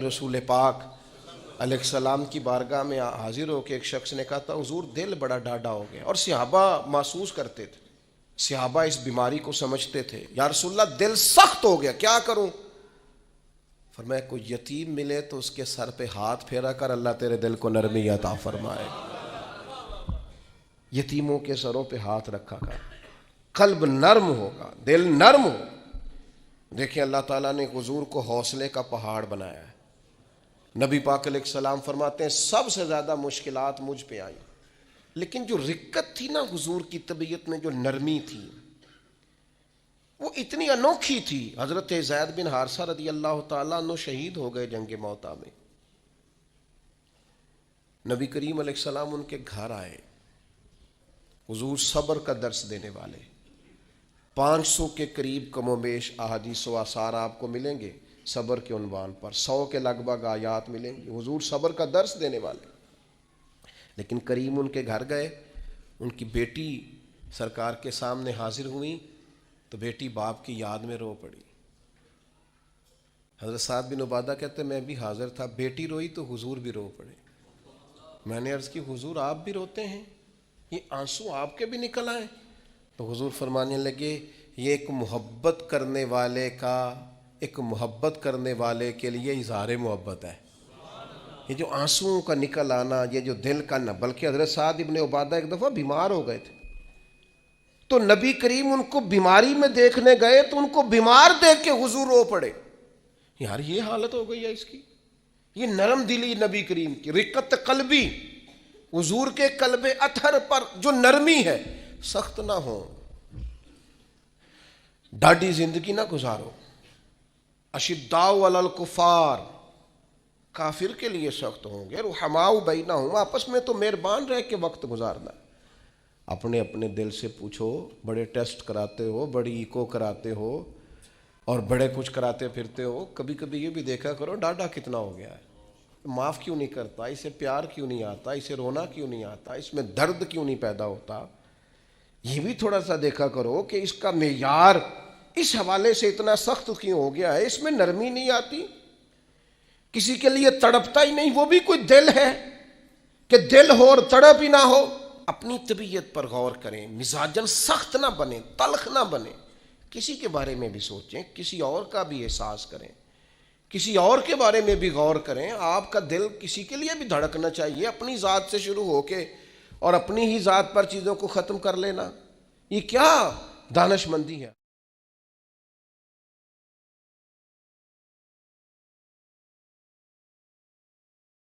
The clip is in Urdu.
رسول پاک علیہ السلام کی بارگاہ میں حاضر ہو کے ایک شخص نے کہا تھا حضور دل بڑا ڈاڈا ہو گیا، اور صحابہ محسوس کرتے تھے، صحابہ اس بیماری کو سمجھتے تھے، یا رسول اللہ دل سخت ہو گیا کیا کروں؟ فرمایا کوئی یتیم ملے تو اس کے سر پہ ہاتھ پھیرا کر، اللہ تیرے دل کو نرمی عطا فرمائے۔ یتیموں کے سروں پہ ہاتھ رکھا کر، قلب نرم ہوگا، دل نرم ہو۔ دیکھیں اللہ تعالیٰ نے حضور کو حوصلے کا پہاڑ بنایا ہے۔ نبی پاک علیہ السلام فرماتے ہیں سب سے زیادہ مشکلات مجھ پہ آئیں، لیکن جو رقت تھی نا حضور کی طبیعت میں، جو نرمی تھی وہ اتنی انوکھی تھی۔ حضرت زید بن حارثہ رضی اللہ تعالیٰ عنہ شہید ہو گئے جنگ موطا میں۔ نبی کریم علیہ السلام ان کے گھر آئے، حضور صبر کا درس دینے والے، 500 کے قریب کم و بیش احادیث و آثار آپ کو ملیں گے صبر کے عنوان پر، 100 کے لگ بھگ آیات ملیں گی، حضور صبر کا درس دینے والے۔ لیکن کریم ان کے گھر گئے، ان کی بیٹی سرکار کے سامنے حاضر ہوئی تو بیٹی باپ کی یاد میں رو پڑی۔ حضرت سعد بن عبادہ کہتے ہیں میں بھی حاضر تھا، بیٹی روئی تو حضور بھی رو پڑے۔ میں نے عرض کی حضور آپ بھی روتے ہیں، یہ آنسو آپ کے بھی نکل آئے؟ تو حضور فرمانے لگے یہ ایک محبت کرنے والے کے لیے اظہار محبت ہے۔ یہ جو آنسوؤں کا نکل آنا، یہ جو دل کا نہ، بلکہ حضرت سعد بن عبادہ ایک دفعہ بیمار ہو گئے تھے تو نبی کریم ان کو بیماری میں دیکھنے گئے تو ان کو بیمار دیکھ کے حضور رو پڑے۔ یار یہ حالت ہو گئی ہے اس کی، یہ نرم دلی نبی کریم کی، رقت قلبی، حضور کے قلب اطہر پر جو نرمی ہے، سخت نہ ہو، ڈاڈی زندگی نہ گزارو۔ اشداء علی الکفار، کافر کے لیے سخت ہوں گے، رحماء بینہم، آپس میں تو مہربان رہ کے وقت گزارنا۔ اپنے اپنے دل سے پوچھو، بڑے ٹیسٹ کراتے ہو، بڑی ایکو کراتے ہو اور بڑے کچھ کراتے پھرتے ہو، کبھی کبھی یہ بھی دیکھا کرو ڈاڈا کتنا ہو گیا ہے، معاف کیوں نہیں کرتا، اسے پیار کیوں نہیں آتا، اسے رونا کیوں نہیں آتا، اس میں درد کیوں نہیں پیدا ہوتا۔ یہ بھی تھوڑا سا دیکھا کرو کہ اس کا معیار اس حوالے سے اتنا سخت کیوں ہو گیا ہے، اس میں نرمی نہیں آتی، کسی کے لیے تڑپتا ہی نہیں، وہ بھی کوئی دل ہے کہ دل ہو اور تڑپ ہی نہ ہو۔ اپنی طبیعت پر غور کریں، مزاجن سخت نہ بنے، تلخ نہ بنے، کسی کے بارے میں بھی سوچیں، کسی اور کا بھی احساس کریں، کسی اور کے بارے میں بھی غور کریں۔ آپ کا دل کسی کے لیے بھی دھڑکنا چاہیے، اپنی ذات سے شروع ہو کے اور اپنی ہی ذات پر چیزوں کو ختم کر لینا، یہ کیا دانش مندی ہے؟